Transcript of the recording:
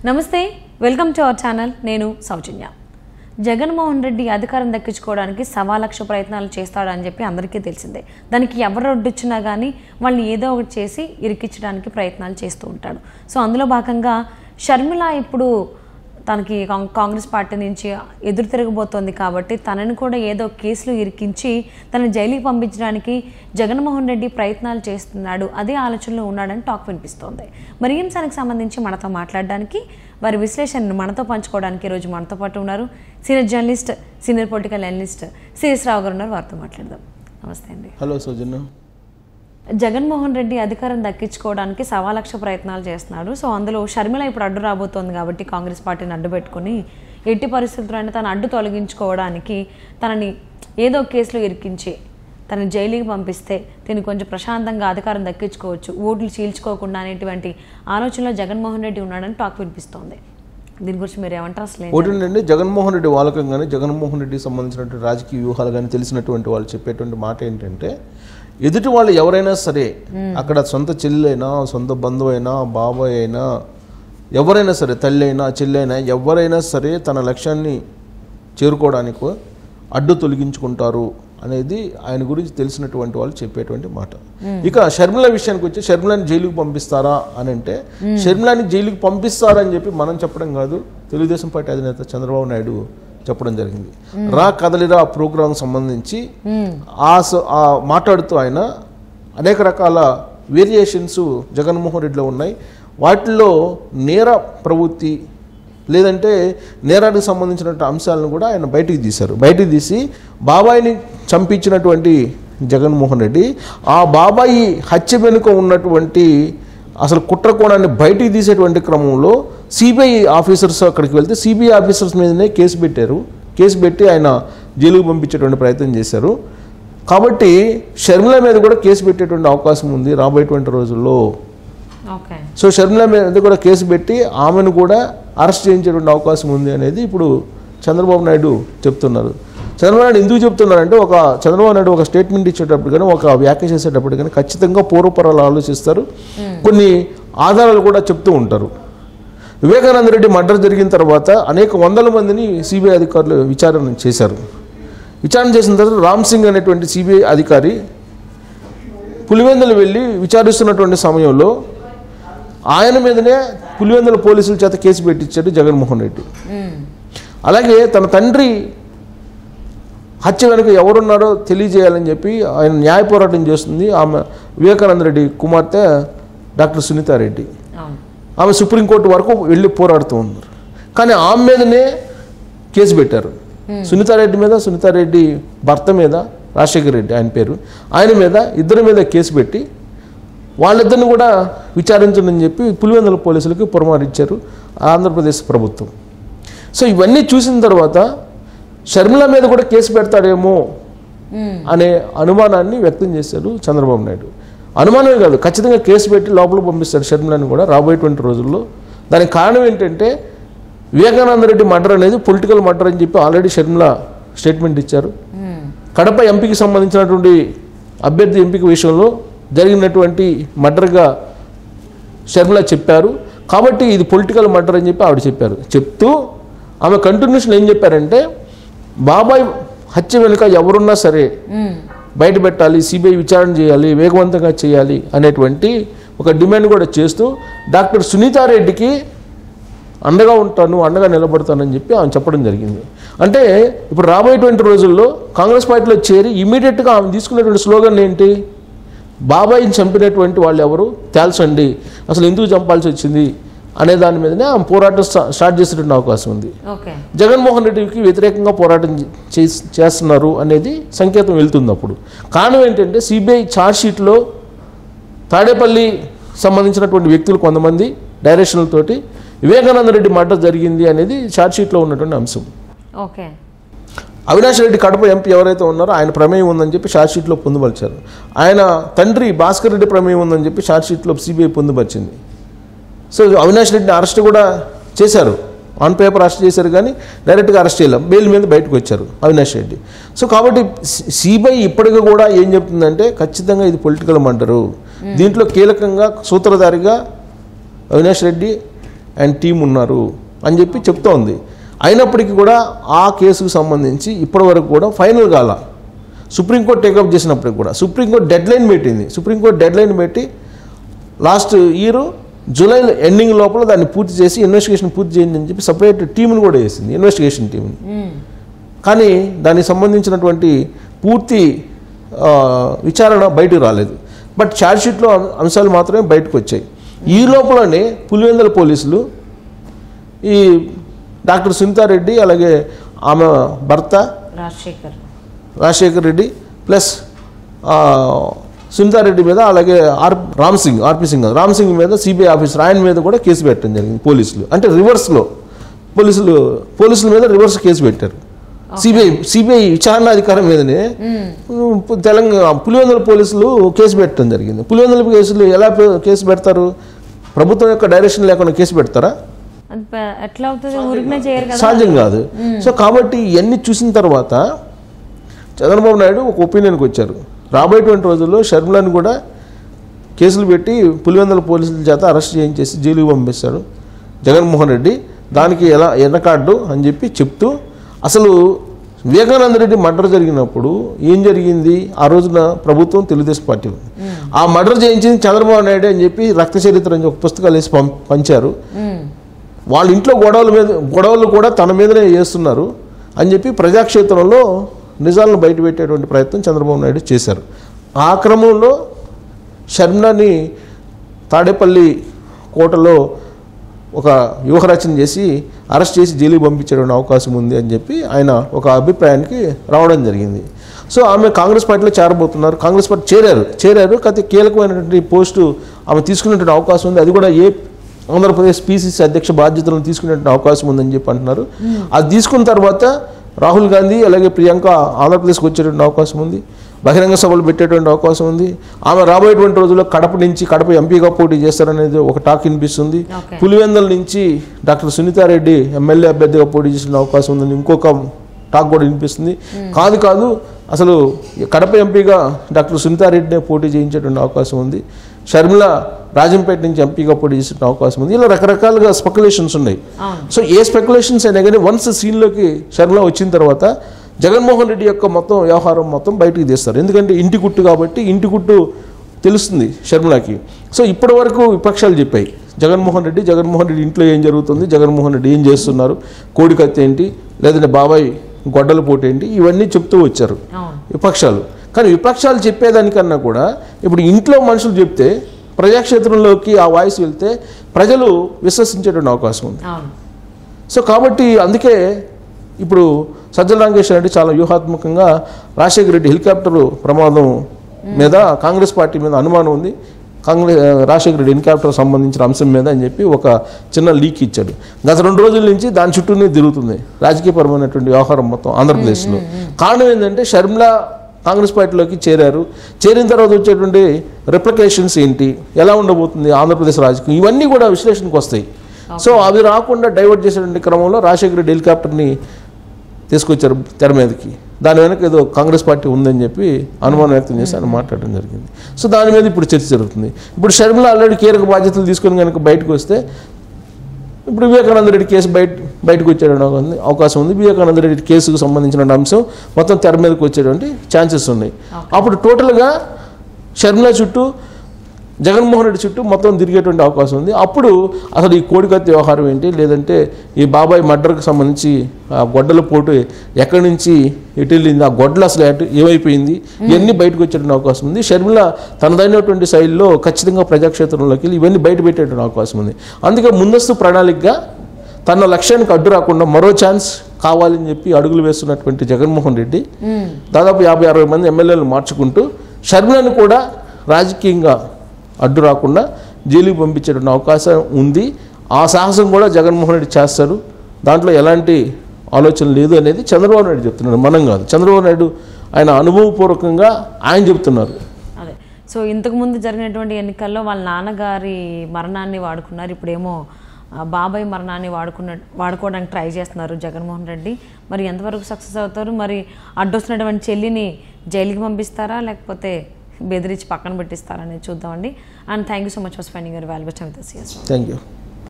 నమస్తే, welcome to our channel. నేను సౌజన్య. జగన్మోహన్ రెడ్డి అధికారం దక్కించుకోవడానికి 1,00,000 ప్రయత్నాలు చేస్తాడని చెప్పి అందరికీ తెలిసిందే. దానికి ఎవరు అడ్డొచ్చినా కానీ వాళ్ళని ఏదో ఒకటి చేసి ఇరికించడానికి ప్రయత్నాలు చేస్తూ ఉంటాడు. సో అందులో భాగంగా షర్మిల ఇప్పుడు తనకి కాంగ్రెస్ పార్టీ నుంచి ఎదురు తిరగబోతోంది కాబట్టి తనను కూడా ఏదో కేసులు ఇరికించి తనని జైలుకి పంపించడానికి జగన్మోహన్ రెడ్డి ప్రయత్నాలు చేస్తున్నాడు, అదే ఆలోచనలో ఉన్నాడని టాక్ వినిపిస్తోంది. మరి ఈ అంశానికి సంబంధించి మనతో మాట్లాడడానికి, వారి విశ్లేషణను మనతో పంచుకోవడానికి ఈరోజు మనతో పాటు ఉన్నారు senior journalist, senior political analyst CS Rao garu ఉన్నారు. వారితో మాట్లాడదాం. నమస్తే అండి. హలో సౌజన్య. జగన్మోహన్ రెడ్డి అధికారం దక్కించుకోవడానికి 1,00,000 ప్రయత్నాలు చేస్తున్నాడు. సో అందులో షర్మిల ఇప్పుడు అడ్డు రాబోతోంది కాబట్టి కాంగ్రెస్ పార్టీని అడ్డు పెట్టుకుని ఎట్టి పరిస్థితుల్లో తన అడ్డు తొలగించుకోవడానికి తనని ఏదో కేసులో ఇరికించి తనని జైలుకి పంపిస్తే దీన్ని కొంచెం ప్రశాంతంగా అధికారం దక్కించుకోవచ్చు, ఓట్లు చీల్చుకోకుండా అనేటువంటి ఆలోచనలో జగన్మోహన్ రెడ్డి ఉన్నాడని టాక్ వినిపిస్తోంది. దీని గురించి మీరు ఏమంటారు? అసలు ఒకటండి, జగన్మోహన్ రెడ్డి వాళ్ళకం కానీ జగన్మోహన్ రెడ్డికి సంబంధించినటువంటి రాజకీయ వ్యూహాలు కానీ తెలిసినటువంటి వాళ్ళు చెప్పేటువంటి మాట ఏంటంటే, ఎదుటి వాళ్ళు ఎవరైనా సరే, అక్కడ సొంత చెల్లెలైనా, సొంత బంధువు అయినా, బాబాయ్ అయినా, ఎవరైనా సరే, తల్లి అయినా, చెల్లి అయినా, ఎవరైనా సరే తన లక్ష్యాన్ని చేరుకోవడానికి అడ్డు తొలగించుకుంటారు అనేది ఆయన గురించి తెలిసినటువంటి వాళ్ళు చెప్పేటువంటి మాట. ఇక షర్మిల విషయానికి వచ్చి షర్మిలాని జైలుకి పంపిస్తారా అని అంటే, షర్మిలాని జైలుకి పంపిస్తారని చెప్పి మనం చెప్పడం కాదు, తెలుగుదేశం పార్టీ అధినేత చంద్రబాబు నాయుడు చెప్పడం జరిగింది. రా కదలిరా ప్రోగ్రాం సంబంధించి మాట్లాడుతూ ఆయన అనేక రకాల వేరియేషన్స్ జగన్మోహన్ రెడ్డిలో ఉన్నాయి. వాటిల్లో నేర ప్రవృత్తి లేదంటే నేరానికి సంబంధించినటువంటి అంశాలను కూడా ఆయన బయటికి తీసి బాబాయిని చంపించినటువంటి జగన్మోహన్ రెడ్డి ఆ బాబాయి హత్య వెనుక ఉన్నటువంటి అసలు కుట్రకోణాన్ని బయటికి తీసేటువంటి క్రమంలో సిబిఐ ఆఫీసర్స్ అక్కడికి వెళ్తే సిబిఐ ఆఫీసర్స్ మీదనే కేసు పెట్టి ఆయన జైలుకు పంపించేటువంటి ప్రయత్నం చేశారు. కాబట్టి షర్మిల మీద కూడా కేసు పెట్టేటువంటి అవకాశం ఉంది రాబోయేటువంటి రోజుల్లో. సో షర్మిల మీద కూడా కేసు పెట్టి ఆమెను కూడా అరెస్ట్ చేయించేటువంటి అవకాశం ఉంది అనేది ఇప్పుడు చంద్రబాబు నాయుడు చెప్తున్నారు. చంద్రబాబు నాయుడు ఎందుకు చెప్తున్నారంటే, చంద్రబాబు నాయుడు ఒక స్టేట్మెంట్ ఇచ్చేటప్పుడు కానీ, ఒక వ్యాఖ్య చేసేటప్పుడు కానీ ఖచ్చితంగా పూర్వపరాలు ఆలోచిస్తారు, కొన్ని ఆధారాలు కూడా చెప్తూ ఉంటారు. వివేకానంద రెడ్డి మర్డర్ జరిగిన తర్వాత అనేక వందల మందిని సిబిఐ అధికారులు విచారణ చేసిన తర్వాత రామ్ సింగ్ అనేటువంటి సిబిఐ అధికారి పులివెందులు వెళ్ళి విచారిస్తున్నటువంటి సమయంలో ఆయన మీదనే పులివెందుల పోలీసుల చేత కేసు పెట్టించాడు జగన్మోహన్ రెడ్డి. అలాగే తన తండ్రి హత్య వెనుక ఎవరున్నారో తెలియజేయాలని చెప్పి ఆయన న్యాయ పోరాటం చేస్తుంది ఆమె వివేకానంద రెడ్డి కుమార్తె డాక్టర్ సునీతారెడ్డి. ఆమె సుప్రీంకోర్టు వరకు వెళ్ళి పోరాడుతూ ఉన్నారు. కానీ ఆమె మీదనే కేసు పెట్టారు. సునీతారెడ్డి భర్త మీద, రాజశేఖర్ రెడ్డి ఆయన పేరు, ఆయన మీద, ఇద్దరి మీద కేసు పెట్టి వాళ్ళిద్దరిని కూడా విచారించని చెప్పి పులివెందుల పోలీసులకి పురమారించారు ఆంధ్రప్రదేశ్ ప్రభుత్వం. సో ఇవన్నీ చూసిన తర్వాత షర్మిల మీద కూడా కేసు పెడతాడేమో అనే అనుమానాన్ని వ్యక్తం చేశారు చంద్రబాబు నాయుడు. అనుమానమే కాదు, ఖచ్చితంగా కేసు పెట్టి లోపల పంపిస్తారు షర్మిలని కూడా రాబోయేటువంటి రోజుల్లో. దానికి కారణం ఏంటంటే, వివేకానంద రెడ్డి మర్డర్ అనేది పొలిటికల్ మర్డర్ అని చెప్పి ఆల్రెడీ షర్మిల స్టేట్మెంట్ ఇచ్చారు. కడప ఎంపీకి సంబంధించినటువంటి అభ్యర్థి ఎంపిక విషయంలో జరిగినటువంటి మర్డర్గా షర్మిల చెప్పారు. కాబట్టి ఇది పొలిటికల్ మర్డర్ అని చెప్పి ఆవిడ చెప్తూ ఆమె కంటిన్యూషన్ ఏం చెప్పారంటే, బాబాయ్ హత్య వెనుక ఎవరున్నా సరే బయట పెట్టాలి, సిబిఐ విచారణ చేయాలి, వేగవంతంగా చేయాలి అనేటువంటి ఒక డిమాండ్ కూడా చేస్తూ డాక్టర్ సునీతారెడ్డికి అండగా నిలబడతానని చెప్పి ఆమె చెప్పడం జరిగింది. అంటే ఇప్పుడు రాబోయేటువంటి రోజుల్లో కాంగ్రెస్ పార్టీలో చేరి ఇమీడియట్గా ఆమె తీసుకునేటువంటి స్లోగన్ ఏంటి, బాబాయిని చంపినటువంటి వాళ్ళు ఎవరు తేల్చండి, అసలు ఎందుకు చంపాల్సి వచ్చింది అనే దాని మీదనే ఆమె పోరాటం స్టార్ట్ చేసేటువంటి అవకాశం ఉంది. జగన్మోహన్ రెడ్డికి వ్యతిరేకంగా పోరాటం చేస్తున్నారు అనేది సంకేతం వెళ్తుంది. అప్పుడు కారణం ఏంటంటే, సిబిఐ ఛార్జ్షీట్లో తాడేపల్లి సంబంధించినటువంటి వ్యక్తులు కొంతమంది డైరెక్షన్లతోటి వివేకానంద రెడ్డి మర్డర్ జరిగింది అనేది ఛార్జ్షీట్లో ఉన్నటువంటి అంశం. అవినాష్ రెడ్డి కడప ఎంపీ ఎవరైతే ఉన్నారో ఆయన ప్రమేయం ఉందని చెప్పి ఛార్జ్షీట్లో పొందుపరిచారు. ఆయన తండ్రి భాస్కర్ రెడ్డి ప్రమేయం ఉందని చెప్పి ఛార్జ్షీట్లో సిబిఐ పొందుపరిచింది. సో అవినాష్ రెడ్డిని అరెస్ట్ కూడా చేశారు, ఆన్ పేపర్ అరెస్ట్ చేశారు, కానీ డైరెక్ట్గా అరెస్ట్ చేయలేం, బెయిల్ మీద బయటకు వచ్చారు అవినాష్ రెడ్డి. సో కాబట్టి సిబిఐ ఇప్పటికీ కూడా ఏం చెప్తుందంటే, ఖచ్చితంగా ఇది పొలిటికల్ మర్డరు, దీంట్లో కీలకంగా సూత్రధారిగా అవినాష్ రెడ్డి అండ్ టీం ఉన్నారు అని చెప్పి చెప్తోంది. అయినప్పటికీ కూడా ఆ కేసుకు సంబంధించి ఇప్పటివరకు కూడా ఫైనల్ కాల. సుప్రీంకోర్టు టేకప్ చేసినప్పటికి కూడా సుప్రీంకోర్టు డెడ్లైన్ పెట్టింది. సుప్రీంకోర్టు డెడ్లైన్ పెట్టి లాస్ట్ ఇయర్ జూలై ఎండింగ్ లోపల దాన్ని పూర్తి చేసి ఇన్వెస్టిగేషన్ పూర్తి చేయండి అని చెప్పి సపరేట్ టీంని కూడా వేసింది, ఇన్వెస్టిగేషన్ టీంని. కానీ దానికి సంబంధించినటువంటి పూర్తి విచారణ బయటకు రాలేదు. బట్ ఛార్జ్షీట్లో అంశాలు మాత్రమే బయటకు వచ్చాయి. ఈ లోపలనే పులివెందుల పోలీసులు ఈ డాక్టర్ సునీతారెడ్డి అలాగే ఆమె భర్త రాజశేఖర్ రెడ్డి ప్లస్ సునీతారెడ్డి మీద అలాగే ఆర్పి సింగ్ మీద సిబిఐ ఆఫీసర్ ఆయన మీద కూడా కేసు పెట్టడం జరిగింది పోలీసులు. అంటే రివర్స్లో పోలీసుల మీద రివర్స్ కేసు పెట్టారు. సిబిఐ విచారణాధికారం మీదనే తెలంగాణ పులివెందుల పోలీసులు కేసు పెట్టడం జరిగింది. పులివెందుల కేసులు ఎలా కేసు పెడతారు? ప్రభుత్వం యొక్క డైరెక్షన్ లేకుండా కేసు పెడతారా? సాధ్యం కాదు. సో కాబట్టి ఇవన్నీ చూసిన తర్వాత చంద్రబాబు నాయుడు ఒక ఒపీనియన్కి వచ్చారు. రాబోయేటువంటి రోజుల్లో షర్మిలను కూడా కేసులు పెట్టి పులివెందుల పోలీసుల చేత అరెస్ట్ చేయించేసి జైలుకి పంపిస్తాడు జగన్మోహన్ రెడ్డి. దానికి ఎలా ఎన్నకాడ్డు అని చెప్పి చెప్తూ అసలు వివేకానంద రెడ్డి మర్డర్ జరిగినప్పుడు ఏం జరిగింది? ఆ రోజున ప్రభుత్వం తెలుగుదేశం పార్టీ ఉంది. ఆ మర్డర్ చేయించింది చంద్రబాబు నాయుడు అని చెప్పి రక్త చరిత్ర అని ఒక పుస్తకాలు వేసి పంచారు. వాళ్ళ ఇంట్లో గొడవలు కూడా తన మీదనే చేస్తున్నారు అని చెప్పి ప్రజాక్షేత్రంలో నిజాలను బయటపెట్టేటువంటి ప్రయత్నం చంద్రబాబు నాయుడు చేశారు. ఆ క్రమంలో షర్మిలని తాడేపల్లి కోటలో ఒక వ్యూహరచన చేసి అరెస్ట్ చేసి జైలుకి పంపించేటువంటి అవకాశం ఉంది అని చెప్పి ఆయన ఒక అభిప్రాయానికి రావడం జరిగింది. సో ఆమె కాంగ్రెస్ పార్టీలో చేరబోతున్నారు. కాంగ్రెస్ పార్టీ చేరారు కాకపోతే కీలకమైనటువంటి పోస్టు ఆమె తీసుకునేటువంటి అవకాశం ఉంది. అది కూడా ఆంధ్రప్రదేశ్ పిసిసి అధ్యక్ష బాధ్యతలను తీసుకునేటువంటి అవకాశం ఉందని చెప్పి అంటున్నారు. అది తీసుకున్న తర్వాత రాహుల్ గాంధీ అలాగే ప్రియాంక ఆంధ్రప్రదేశ్కి వచ్చేటువంటి అవకాశం ఉంది. బహిరంగ సభలు పెట్టేటువంటి అవకాశం ఉంది. ఆమె రాబోయేటువంటి రోజుల్లో కడప ఎంపీగా పోటీ చేస్తారనేది ఒక టాక్ వినిపిస్తుంది. పులివెందుల నుంచి డాక్టర్ సునీతారెడ్డి ఎమ్మెల్యే అభ్యర్థిగా పోటీ చేసిన అవకాశం ఉందని ఇంకొక టాక్ కూడా వినిపిస్తుంది. కాదు అసలు కడప ఎంపీగా డాక్టర్ సునీతారెడ్డినే పోటీ చేయించేటువంటి అవకాశం ఉంది. షర్మిల రాజంపేట నుంచి ఎంపీగా పోటీ చేసిన అవకాశం ఉంది. ఇలా రకరకాలుగా స్పెక్యులేషన్స్ ఉన్నాయి. సో ఏ స్పెక్యులేషన్స్ అయినా కానీ వన్స్ సీన్లోకి షర్మిల వచ్చిన తర్వాత జగన్మోహన్ రెడ్డి యొక్క మొత్తం వ్యవహారం మొత్తం బయటికి తీస్తారు. ఎందుకంటే ఇంటి గుట్టు కాబట్టి ఇంటి గుట్టు తెలుస్తుంది షర్మిలకి. సో ఇప్పటి వరకు విపక్షాలు చెప్పాయి జగన్మోహన్ రెడ్డి ఇంట్లో ఏం జరుగుతుంది, జగన్మోహన్ రెడ్డి ఏం చేస్తున్నారు, కోడికత్తి ఏంటి, లేదంటే బాబాయ్ గొడ్డల పోటీ ఏంటి, ఇవన్నీ చెప్తూ వచ్చారు విపక్షాలు. కానీ విపక్షాలు చెప్పేదానికన్నా కూడా ఇప్పుడు ఇంట్లో మనుషులు చెప్తే ప్రజాక్షేత్రంలోకి ఆ వాయిస్ వెళ్తే ప్రజలు విశ్వసించేటువంటి అవకాశం ఉంది. సో కాబట్టి అందుకే ఇప్పుడు సజ్జల రామకృష్ణారెడ్డి చాలా వ్యూహాత్మకంగా రాజశేఖర రెడ్డి హెలికాప్టర్ ప్రమాదం మీద కాంగ్రెస్ పార్టీ మీద అనుమానం ఉంది, రాజశేఖర రెడ్డి హెలికాప్టర్ సంబంధించిన అంశం మీద అని చెప్పి ఒక చిన్న లీక్ ఇచ్చాడు. గత 2 రోజుల నుంచి దాని చుట్టూనే తిరుగుతుంది రాజకీయపరమైనటువంటి వ్యవహారం మొత్తం ఆంధ్రప్రదేశ్లో. కారణం ఏంటంటే షర్మిల కాంగ్రెస్ పార్టీలోకి చేరిన తర్వాత వచ్చేటువంటి రిప్లికేషన్స్ ఏంటి, ఎలా ఉండబోతుంది ఆంధ్రప్రదేశ్ రాజకీయం, ఇవన్నీ కూడా విశ్లేషణకు వస్తాయి. సో అవి రాకుండా డైవర్ట్ చేసేటువంటి క్రమంలో రాజశేఖర రెడ్డి హెలికాప్టర్ని తీసుకొచ్చారు తెర మీదకి. దాని వెనక ఏదో కాంగ్రెస్ పార్టీ ఉందని చెప్పి అనుమానం వ్యక్తం చేసి ఆయన మాట్లాడడం జరిగింది. సో దాని మీద ఇప్పుడు చర్చ జరుగుతుంది. ఇప్పుడు షర్మిల ఆల్రెడీ కీలక బాధ్యతలు తీసుకొని కనుక బయటకు వస్తే ఇప్పుడు వివేకానంద రెడ్డి కేసు బయటకు వచ్చేటువంటి అవకాశం ఉంది. వివేకానంద రెడ్డి కేసుకు సంబంధించిన అంశం మొత్తం తెర మీదకి వచ్చేటువంటి ఛాన్సెస్ ఉన్నాయి. అప్పుడు టోటల్గా షర్మిల చుట్టూ జగన్మోహన్ రెడ్డి చుట్టూ మొత్తం తిరిగేటువంటి అవకాశం ఉంది. అప్పుడు అసలు ఈ కోడికత్తి వ్యవహారం ఏంటి, లేదంటే ఈ బాబాయ్ మర్డర్కి సంబంధించి ఆ గొడ్డల పోటు ఎక్కడి నుంచి ఎటు వెళ్ళింది, ఆ గొడ్డలు అసలు ఏమైపోయింది, ఇవన్నీ బయటకు వచ్చేటువంటి అవకాశం ఉంది. షర్మిల తనదైనటువంటి శైలిలో ఖచ్చితంగా ప్రజాక్షేత్రంలోకి వెళ్ళి ఇవన్నీ బయట పెట్టేటువంటి అవకాశం ఉంది. అందుకే ముందస్తు ప్రణాళికగా తన లక్ష్యానికి అడ్డు రాకుండా మరో ఛాన్స్ కావాలని చెప్పి అడుగులు వేస్తున్నటువంటి జగన్మోహన్ రెడ్డి దాదాపు 50-60 మంది ఎమ్మెల్యేలు మార్చుకుంటూ షర్మిలను కూడా రాజకీయంగా అడ్డు రాకుండా జైలుకి పంపించేటువంటి అవకాశం ఉంది. ఆ సాహసం కూడా జగన్మోహన్ రెడ్డి చేస్తారు, దాంట్లో ఎలాంటి ఆలోచన లేదు అనేది చంద్రబాబు నాయుడు చెప్తున్నాడు, మనం కాదు. చంద్రబాబు నాయుడు ఆయన అనుభవపూర్వకంగా ఆయన చెప్తున్నారు. అదే సో ఇంతకుముందు జరిగినటువంటి ఎన్నికల్లో వాళ్ళ నాన్నగారి మరణాన్ని వాడుకున్నారు, ఇప్పుడేమో బాబాయ్ మరణాన్ని వాడుకోవడానికి ట్రై చేస్తున్నారు జగన్మోహన్ రెడ్డి. మరి ఎంతవరకు సక్సెస్ అవుతారు? మరి అడ్డొస్తున్నటువంటి చెల్లిని జైలుకి పంపిస్తారా లేకపోతే బెదిరించి పక్కన పెట్టిస్తారనేది చూద్దామండి. And thank you so much for spending your valuable time with us. Thank you.